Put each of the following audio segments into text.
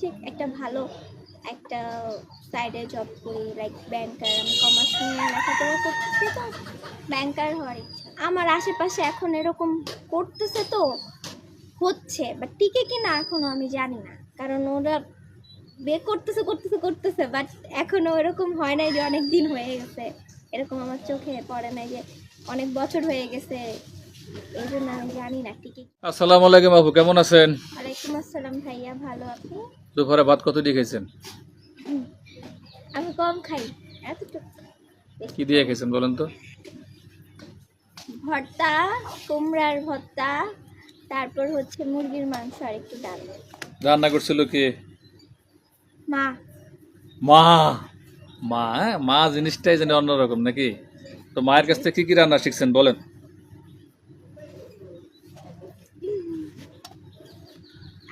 যে একটা ভালো একটা সাইডে জব করি, লাইক ব্যাংকার। আমি কমার্স নিয়ে লেখাপড়া করতেছি, তো ব্যাংকার হওয়ার ইচ্ছা। আমার আশেপাশে এখন এরকম করতেছে, তো হচ্ছে, বাট টিকে কি না এখনো আমি জানি না, কারণ ওরা বিয়ে করতেছে করতেছে করতেছে, বাট এখনো এরকম হয় নাই যে অনেক দিন হয়ে গেছে। এরকম আমার চোখে পড়ে নাই যে অনেক বছর হয়ে গেছে, এই জন্য আমি জানি না টিকে। আসসালামু আলাইকুম আপু, কেমন আছেন? ওয়ালাইকুম আসসালাম ভাইয়া, ভালো আপনি? দুপুরে ভাত কত দিয়ে খেয়েছেন? আমি কম খাই, এতটুকু। কি দিয়ে খেয়েছেন বলেন তো? ভর্তা, কুমড়ার ভর্তা, তারপর হচ্ছে মুরগির মাংস আর একটু ডাল। রান্না করছিল কি? মা। মা। মা, হ্যাঁ, মা জিনিসটাই জানি অন্যরকম নাকি? তো মায়ের কাছ থেকে কি কি রান্না শিখছেন বলেন?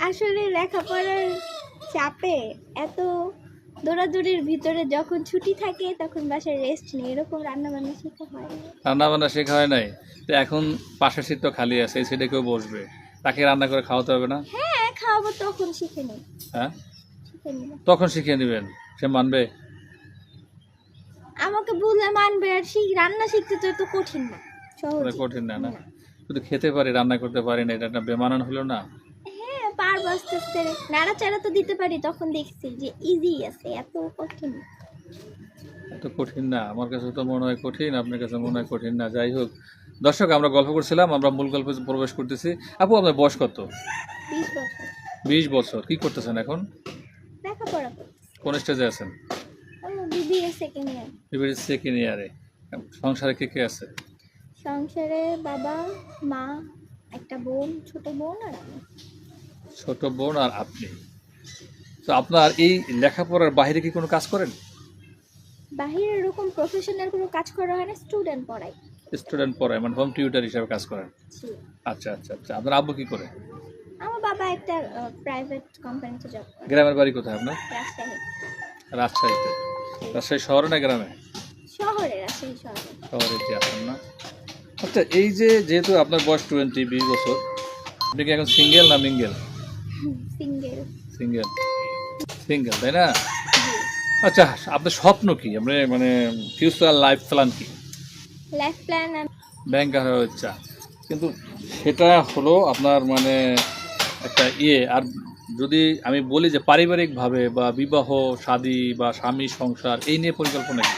আসলে লেখাপড়ার চাপে এত দৌড়াদৌড়ির ভিতরে যখন ছুটি থাকে তখন বাসায় রেস্ট নেই, এরকম রান্না বান্না শেখা হয় না। রান্না বান্না শেখা হয় নাই? তো এখন পাশের সিট তো খালি আছে, এই সিটে কেউ বসবে, তাকে রান্না করে খাওয়াতে হবে না? হ্যাঁ, খাওয়াবো, তখন শিখে নিই। হ্যাঁ, শিখে নিব। তখন শিখিয়ে নেবেন, সে মানবে? আমাকে বললে মানবে, আর রান্না শিখতে তো এত কঠিন না, সহজ। কঠিন না, না শুধু খেতে পারি, রান্না করতে পারি না, এটা একটা বেমানান হলো না? হ্যাঁ, পারবো আস্তে আস্তে, নাড়াচাড়া তো দিতে পারি, তখন দেখছি যে ইজি আছে, এত কঠিন না। এত কঠিন না, আমার কাছে তো মনে হয় কঠিন, আপনার কাছে মনে হয় কঠিন না। যাই হোক দর্শক, আমরা গল্প করছিলাম, আমরা মূল গল্পে প্রবেশ করতেছি। আপু, আপনার বয়স কত? 20 বছর। 20 বছর। কি করতেছেন এখন? লেখাপড়া করছি। কোন স্টেজে আছেন? BBA second year. BBA second ইয়ারে। সংসারে কে কে আছে? সংসারে বাবা, মা, একটা বোন, ছোট বোন আর আমি। ছোট বোন আর আপনি। তো আপনার এই লেখাপড়ার বাইরে কি কোনো কাজ করেন? বাহিরে এরকম প্রফেশনাল কোনো কাজ করা হয় না, স্টুডেন্ট পড়াই। স্টুডেন্ট পড়ায়, মানে হোম টিউটার হিসেবে কাজ করেন? জি। আচ্ছা আচ্ছা আচ্ছা। আপনার আব্বু কি করে? আমার বাবা একটা প্রাইভেট কোম্পানিতে জব করে। গ্রামের বাড়ি কোথায় আপনার? রাজশাহী। রাজশাহীতে। রাজশাহী শহরে না গ্রামে? শহরে, রাজশাহী শহরে। শহরেতে আছেন না? আচ্ছা, এই যে যেহেতু আপনার বয়স 20 বছর, আপনি কি এখন সিঙ্গেল না মিঙ্গেল? সিঙ্গেল। সিঙ্গেল। সিঙ্গেল, তাই না? আচ্ছা, আপনার স্বপ্ন কি? আপনি মানে ফিউচার লাইফ প্ল্যান কি? Life plan. ব্যাংকার হওয়ার ইচ্ছা, কিন্তু সেটা হলো আপনার মানে একটা ইয়ে। আর যদি আমি বলি যে পারিবারিকভাবে বা বিবাহ শাদী বা স্বামী সংসার, এই নিয়ে পরিকল্পনা কি?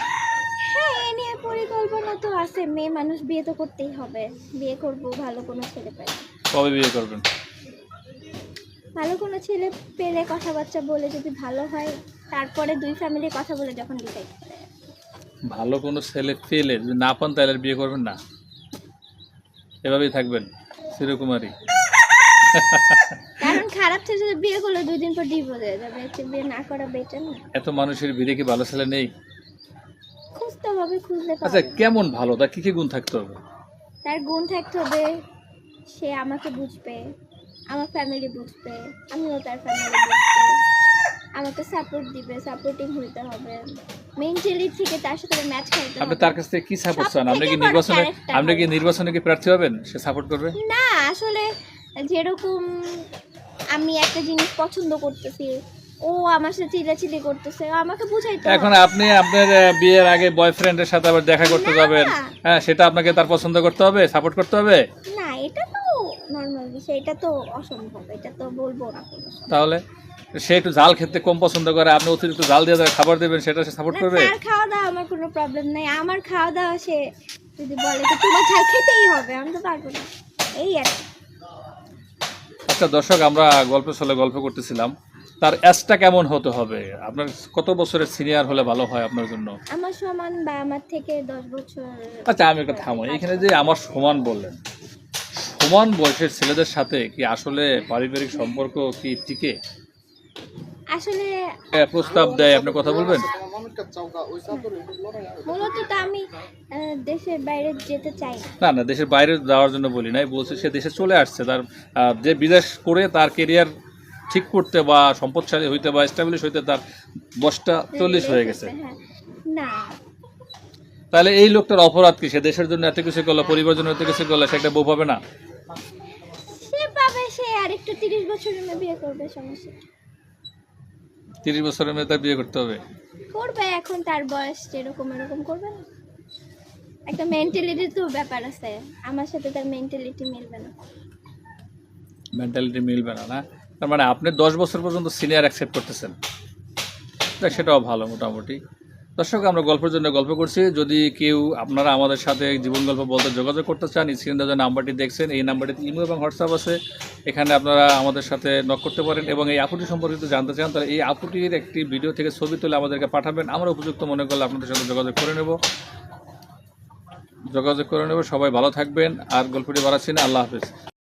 হ্যাঁ, এ নিয়ে পরিকল্পনা তো আছে, মেয়ে মানুষ, বিয়ে তো করতেই হবে। বিয়ে করব, ভালো কোনো ছেলে পেলে। কবে বিয়ে করবেন? ভালো কোনো ছেলে পেলে কথাবার্তা বলে যদি ভালো হয়, তারপরে দুই ফ্যামিলির কথা বলে যখন ডিসাইড করে। ভালো কোনো ছেলে পেলে যদি না পান তাহলে আর বিয়ে করবেন না? এভাবেই থাকবেন চিরকুমারী? কারণ খারাপ ছেলে যদি বিয়ে করলে 2 দিন পর ডিভোর্স হয়ে যাবে, এতে বিয়ে না করা বেটার না? এত মানুষের ভিড়ে কি ভালো ছেলে নেই? খুঁজতে হবে, খুঁজলে আচ্ছা, পাবে। কেমন ভালো, তার কি কি গুণ থাকতে হবে? তার গুণ থাকতে হবে, সে আমাকে বুঝবে, আমার ফ্যামিলি বুঝবে, আমিও তার ফ্যামিলি বুঝবে, আমাকে সাপোর্ট দিবে, সাপোর্টিং হতে হবে, মেন্টালি থেকে তার সাথে ম্যাচ খাইতে আপনি হবে। তার কাছ থেকে কি সাপোর্ট চান? আপনি কি সবথেকে বড় নির্বাচনে character আপনি কি হবে। নির্বাচনে কি প্রার্থী হবেন, সে সাপোর্ট করবে? না, আসলে যেরকম আমি একটা জিনিস পছন্দ করতেছি, ও আমার সাথে চিল্লাচিল্লি করতেছে, আমাকে বুঝাইতে এখন হবে। আপনি আপনার বিয়ের আগে বয়ফ্রেন্ডের সাথে আবার দেখা করতে না, যাবেন, না। হ্যাঁ, সেটা আপনাকে তার পছন্দ করতে হবে, সাপোর্ট করতে হবে? না, এটা তো নর্মাল বিষয়, এটা তো অসম্ভব, এটা তো বলবো না কোনো সময়। তাহলে সে একটু ঝাল খেতে কম পছন্দ করে, আপনি অতিরিক্ত ঝাল দিয়ে তাকে খাবার দেবেন, সেটা সে সাপোর্ট না, করবে? তার খাওয়া দাওয়া আমার কোনো প্রবলেম নাই, আমার খাওয়া দাওয়া সে যদি বলে যে তোমার ঝাল খেতেই হবে, আমি তো পারবো না, এই আর কি। আচ্ছা দর্শক, আমরা গল্প চলে গল্প করতেছিলাম, তার এজটা কেমন হতে হবে? আপনার কত বছরের সিনিয়র হলে ভালো হয় আপনার জন্য? আমার সমান বা আমার থেকে 10 বছর। আচ্ছা, আমি একটা থামো এখানে, যে আমার সমান বললেন, সমান বয়সের ছেলেদের সাথে কি আসলে পারিবারিক সম্পর্ক কি টিকে? আসলে প্রস্তাব দেয়, আপনি কথা বলবেন? মূলত তো আমি দেশের বাইরে যেতে চাই না। না না, দেশের বাইরে যাওয়ার জন্য বলি নাই, বলছে সে দেশে চলে আসছে, তার যে বিদেশ করে তার কেরিয়ার ঠিক করতে বা সম্পদশালী হইতে বা এস্টাবলিশ হইতে তার বয়সটা 40 হয়ে গেছে। হ্যাঁ, না, তাহলে এই লোকটার অপরাধ কি? সে দেশের জন্য এত কিছু করলো, পরিবারের জন্য এত কিছু করলো, সে একটা বউ পাবে না? সে পাবে, সে আর একটু 30 বছর বিয়ে করবে, সমস্যা কি? 30 বছরের মেয়ে তার বিয়ে করতে হবে? করবে, এখন তার বয়স যেরকম এরকম করবে না। একটা মেন্টালিটির তো ব্যাপার আছে, আমার সাথে তার মেন্টালিটি মিলবে না। মেন্টালিটি মিলবে না, না? তার মানে আপনি 10 বছর পর্যন্ত সিনিয়র অ্যাকসেপ্ট করতেছেন, দেখ সেটাও ভালো মোটামুটি। দর্শক, আমরা গল্পের জন্য গল্প করছি। যদি কেউ আপনারা আমাদের সাথে জীবন গল্প বলতে যোগাযোগ করতে চান, স্ক্রিনে যে নাম্বারটি দেখছেন এই নাম্বারটিতে ইমো এবং হোয়াটসঅ্যাপ আছে, এখানে আপনারা আমাদের সাথে নক করতে পারেন। এবং এই আপুটি সম্পর্কিত জানতে চান তাহলে এই আপুটির একটি ভিডিও থেকে ছবি তুলে আমাদেরকে পাঠাবেন, আমরা উপযুক্ত মনে করলে আপনাদের সাথে যোগাযোগ করে নেব। সবাই ভালো থাকবেন, আর গল্পটি বাড়াচ্ছি না। আল্লাহ হাফেজ।